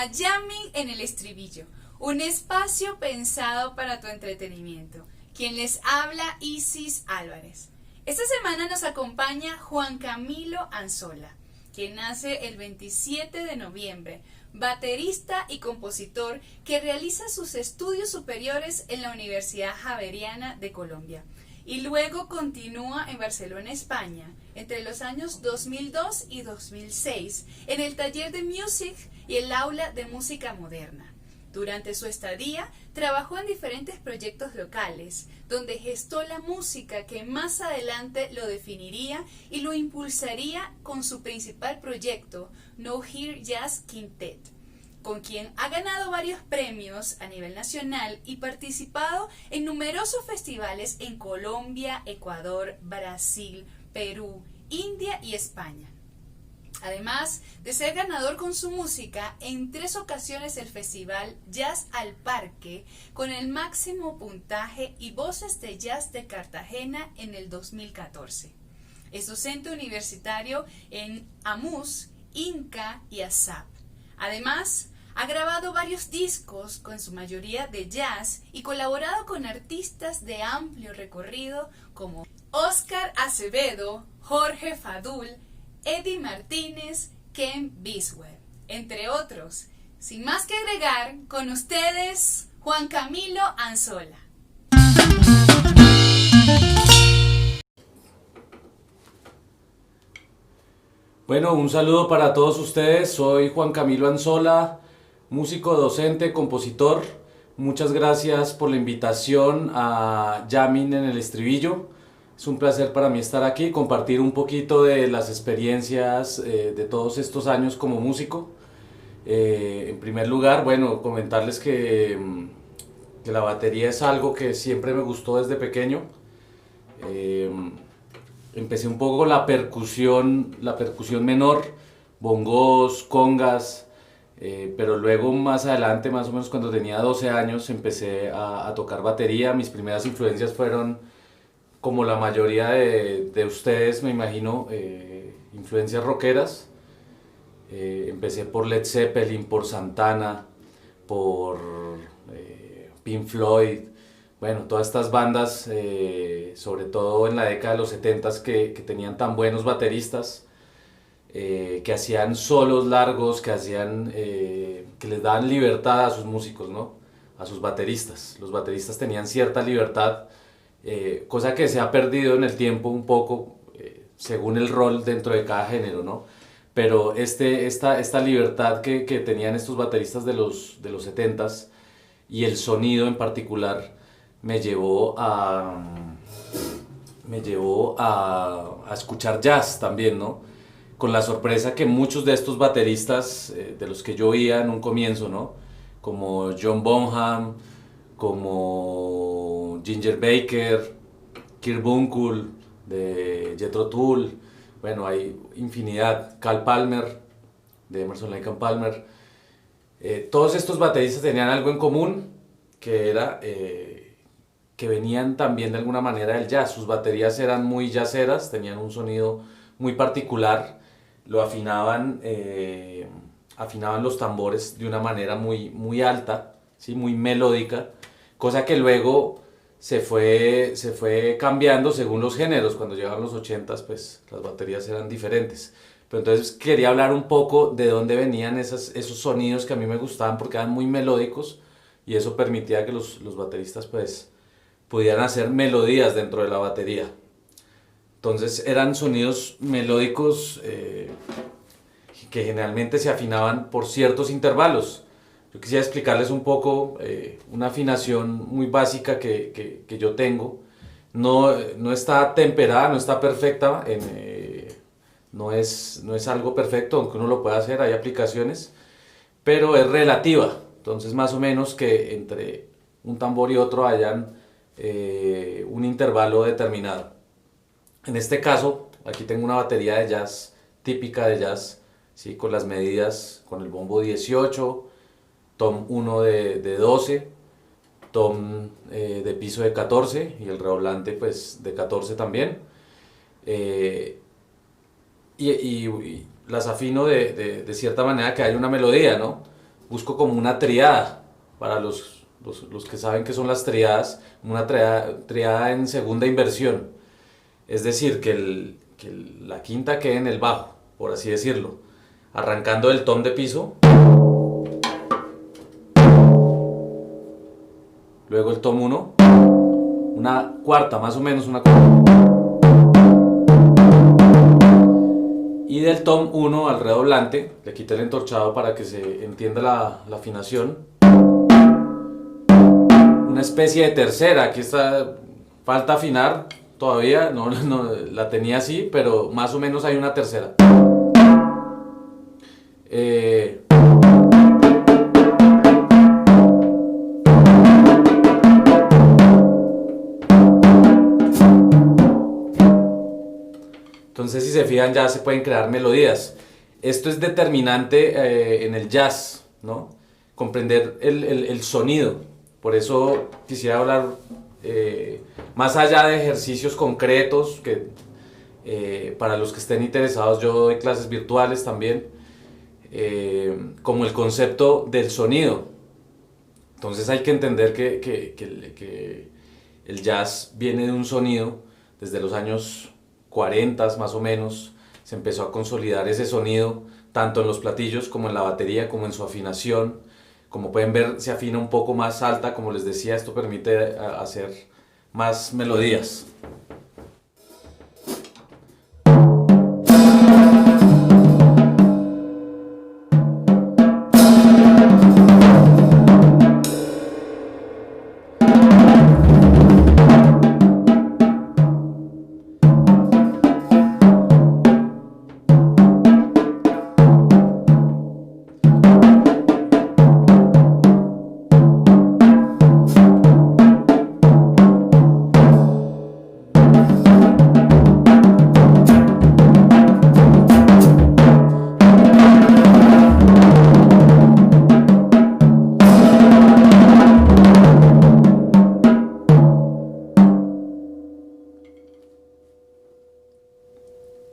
a Jamming en el Estribillo, un espacio pensado para tu entretenimiento. Quien les habla, Isis Álvarez. Esta semana nos acompaña Juan Camilo Anzola, quien nace el 27 de noviembre, baterista y compositor que realiza sus estudios superiores en la Universidad Javeriana de Colombia y luego continúa en Barcelona, España, entre los años 2002 y 2006, en el taller de Music y el aula de música moderna. Durante su estadía, trabajó en diferentes proyectos locales, donde gestó la música que más adelante lo definiría y lo impulsaría con su principal proyecto, No Here Jazz Quintet, con quien ha ganado varios premios a nivel nacional y participado en numerosos festivales en Colombia, Ecuador, Brasil, Perú, India y España. Además de ser ganador con su música en 3 ocasiones del Festival Jazz al Parque con el máximo puntaje y Voces de Jazz de Cartagena en el 2014. Es docente universitario en AMUS, INCA y ASAP. Además, ha grabado varios discos, con su mayoría de jazz, y colaborado con artistas de amplio recorrido como Oscar Acevedo, Jorge Fadul, Eddie Martínez, Ken Biswell, entre otros. Sin más que agregar, con ustedes, Juan Camilo Anzola. Bueno, un saludo para todos ustedes. Soy Juan Camilo Anzola, músico, docente, compositor. Muchas gracias por la invitación a Jamming en el Estribillo. Es un placer para mí estar aquí y compartir un poquito de las experiencias de todos estos años como músico. En primer lugar, bueno, comentarles que la batería es algo que siempre me gustó desde pequeño. Empecé un poco con la percusión menor, bongos, congas, pero luego más adelante, más o menos cuando tenía 12 años, empecé a tocar batería. Mis primeras influencias fueron, como la mayoría de ustedes, me imagino, influencias rockeras. Empecé por Led Zeppelin, por Santana, por Pink Floyd. Bueno, todas estas bandas, sobre todo en la década de los 70s, que tenían tan buenos bateristas, que hacían solos largos, que les daban libertad a sus músicos, ¿no? A sus bateristas. Los bateristas tenían cierta libertad, cosa que se ha perdido en el tiempo un poco, según el rol dentro de cada género, ¿no? Pero esta libertad que tenían estos bateristas de los 70s y el sonido en particular me llevó a escuchar jazz también, ¿no? Con la sorpresa que muchos de estos bateristas, de los que yo oía en un comienzo, ¿no? Como John Bonham, como Ginger Baker, Kirk Bunkle de Jethro Tull, bueno, hay infinidad, Cal Palmer de Emerson Lake and Palmer. Todos estos bateristas tenían algo en común, que era que venían también de alguna manera del jazz. Sus baterías eran muy jazzeras, tenían un sonido muy particular, lo afinaban los tambores de una manera muy alta, ¿sí? Muy melódica, cosa que luego se fue cambiando según los géneros. Cuando llegaron los 80s, pues las baterías eran diferentes. Pero entonces quería hablar un poco de dónde venían esos sonidos que a mí me gustaban, porque eran muy melódicos, y eso permitía que los bateristas pues pudieran hacer melodías dentro de la batería. Entonces eran sonidos melódicos que generalmente se afinaban por ciertos intervalos. Yo quisiera explicarles un poco una afinación muy básica que yo tengo. No está temperada, no está perfecta, no es algo perfecto, aunque uno lo pueda hacer, hay aplicaciones, pero es relativa. Entonces más o menos que entre un tambor y otro hayan un intervalo determinado. En este caso, aquí tengo una batería de jazz, típica de jazz, ¿sí? Con las medidas, con el bombo 18, tom 1 de 12, tom de piso de 14 y el redoblante pues de 14 también. Y las afino de cierta manera que haya una melodía, ¿no? busco como una triada, para los que saben qué son las triadas, una triada en segunda inversión, es decir, la quinta quede en el bajo, por así decirlo, arrancando del tom de piso, luego el tom 1, una cuarta, más o menos una cuarta, y del tom 1 al redoblante, le quité el entorchado para que se entienda la afinación, una especie de tercera. Aquí está, falta afinar todavía, no, la tenía así, pero más o menos hay una tercera. Entonces, si se fijan, ya se pueden crear melodías. Esto es determinante en el jazz, ¿no? Comprender el sonido. Por eso quisiera hablar más allá de ejercicios concretos, que para los que estén interesados, yo doy clases virtuales también, como el concepto del sonido. Entonces hay que entender que el jazz viene de un sonido desde los años 40 más o menos. Se empezó a consolidar ese sonido tanto en los platillos como en la batería, como en su afinación. Como pueden ver, se afina un poco más alta, como les decía, esto permite hacer más melodías.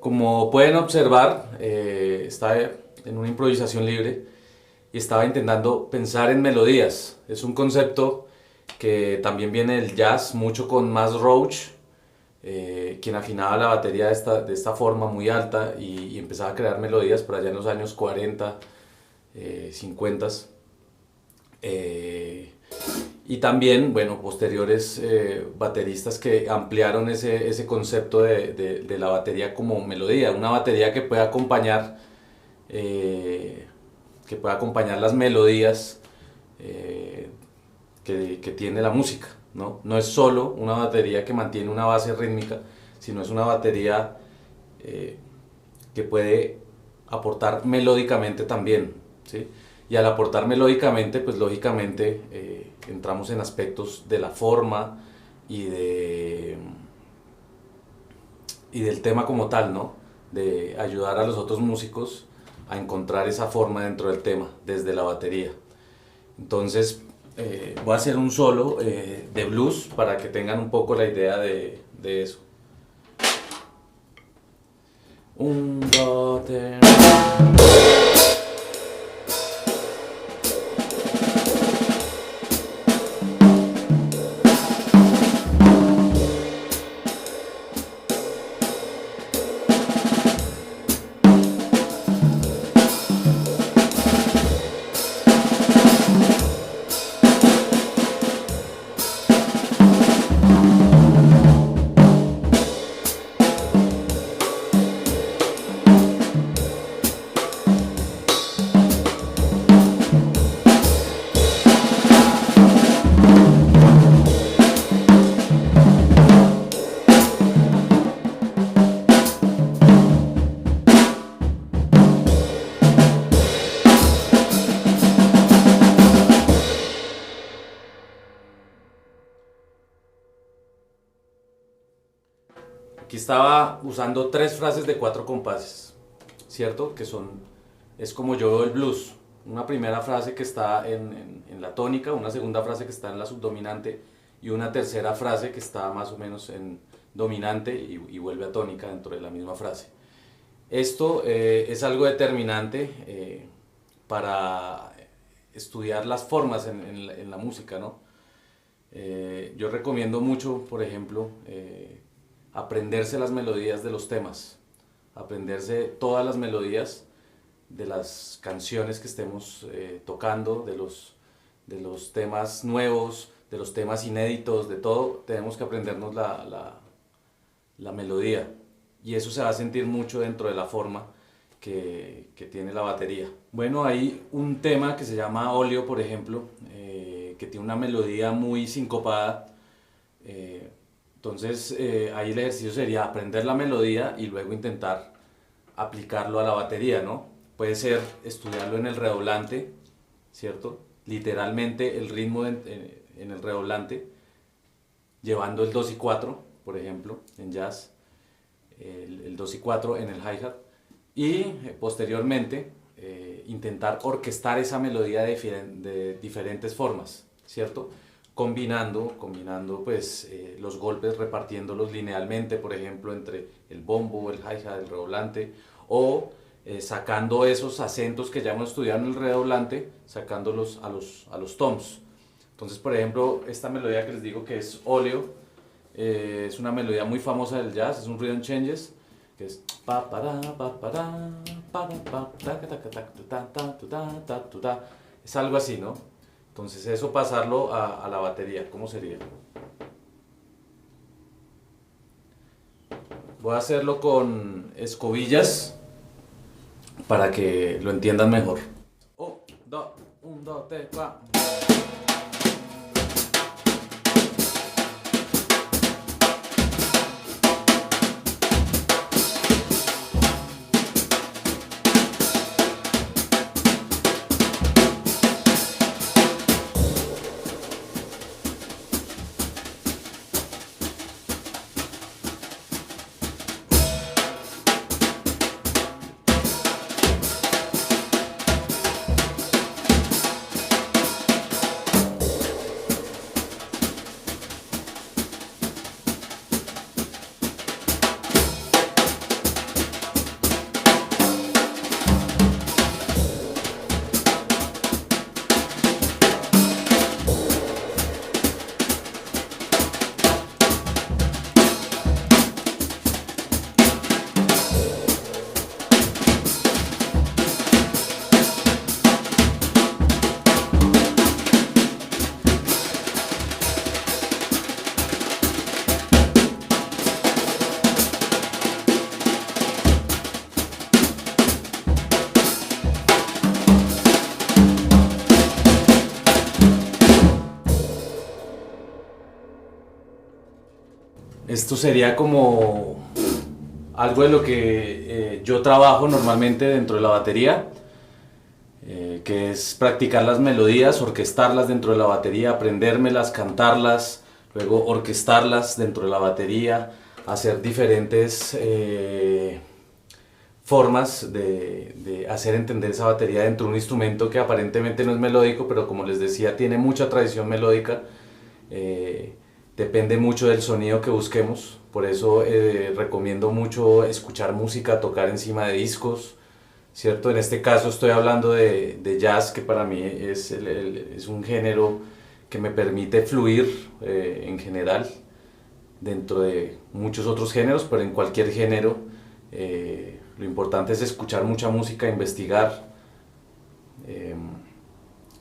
Como pueden observar, estaba en una improvisación libre y estaba intentando pensar en melodías. Es un concepto que también viene del jazz, mucho con Max Roach, quien afinaba la batería de esta forma muy alta y empezaba a crear melodías por allá en los años 40, 50. Y también, bueno, posteriores bateristas que ampliaron ese concepto de la batería como melodía, una batería que pueda acompañar las melodías que tiene la música, ¿no? No es solo una batería que mantiene una base rítmica, sino es una batería que puede aportar melódicamente también, ¿sí? Y al aportar melódicamente, pues lógicamente entramos en aspectos de la forma y del tema como tal, ¿no? De ayudar a los otros músicos a encontrar esa forma dentro del tema, desde la batería. Entonces, voy a hacer un solo de blues para que tengan un poco la idea de eso. 1, 2, 3... Aquí estaba usando 3 frases de 4 compases, ¿cierto? Es como yo veo el blues. Una primera frase que está en la tónica, una segunda frase que está en la subdominante y una tercera frase que está más o menos en dominante y vuelve a tónica dentro de la misma frase. Esto es algo determinante para estudiar las formas en la música, ¿no? Yo recomiendo mucho, por ejemplo, aprenderse las melodías de los temas, aprenderse todas las melodías de las canciones que estemos tocando, de los temas nuevos, de los temas inéditos, de todo, tenemos que aprendernos la melodía, y eso se va a sentir mucho dentro de la forma que tiene la batería. Bueno, hay un tema que se llama Óleo, por ejemplo, que tiene una melodía muy sincopada. Entonces ahí el ejercicio sería aprender la melodía y luego intentar aplicarlo a la batería, ¿no? Puede ser estudiarlo en el redoblante, ¿cierto? Literalmente el ritmo en el redoblante, llevando el 2 y 4, por ejemplo, en jazz, el 2 y 4 en el hi-hat, y posteriormente intentar orquestar esa melodía de diferentes formas, ¿cierto? Combinando pues, los golpes, repartiéndolos linealmente, por ejemplo, entre el bombo, el hi-hat, el redoblante, o sacando esos acentos que ya hemos estudiado en el redoblante, sacándolos a los toms. Entonces, por ejemplo, esta melodía que les digo que es Óleo, es una melodía muy famosa del jazz, es un rhythm changes, que es pa para pa para pa pa ta ta ta ta ta ta ta ta, es algo así, ¿no? Entonces eso pasarlo a la batería, ¿cómo sería? Voy a hacerlo con escobillas para que lo entiendan mejor. 1, 2, 3, 4. Esto sería como algo de lo que yo trabajo normalmente dentro de la batería, que es practicar las melodías, orquestarlas dentro de la batería, aprendérmelas, cantarlas, luego orquestarlas dentro de la batería, hacer diferentes formas de hacer entender esa batería dentro de un instrumento que aparentemente no es melódico, pero como les decía, tiene mucha tradición melódica. Depende mucho del sonido que busquemos, por eso recomiendo mucho escuchar música, tocar encima de discos, ¿cierto? En este caso estoy hablando de jazz, que para mí es un género que me permite fluir en general, dentro de muchos otros géneros, pero en cualquier género lo importante es escuchar mucha música, investigar,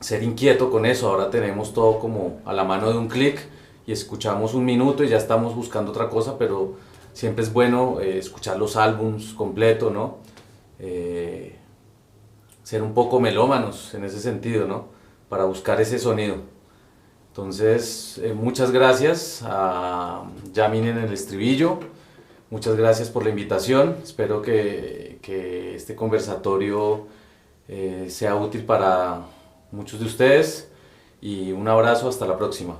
ser inquieto con eso. Ahora tenemos todo como a la mano de un clic, y escuchamos un minuto y ya estamos buscando otra cosa, pero siempre es bueno escuchar los álbums completos, ¿no? Ser un poco melómanos en ese sentido, ¿no? Para buscar ese sonido. Entonces, muchas gracias a Yamin en el estribillo, muchas gracias por la invitación, espero que este conversatorio sea útil para muchos de ustedes, y un abrazo, hasta la próxima.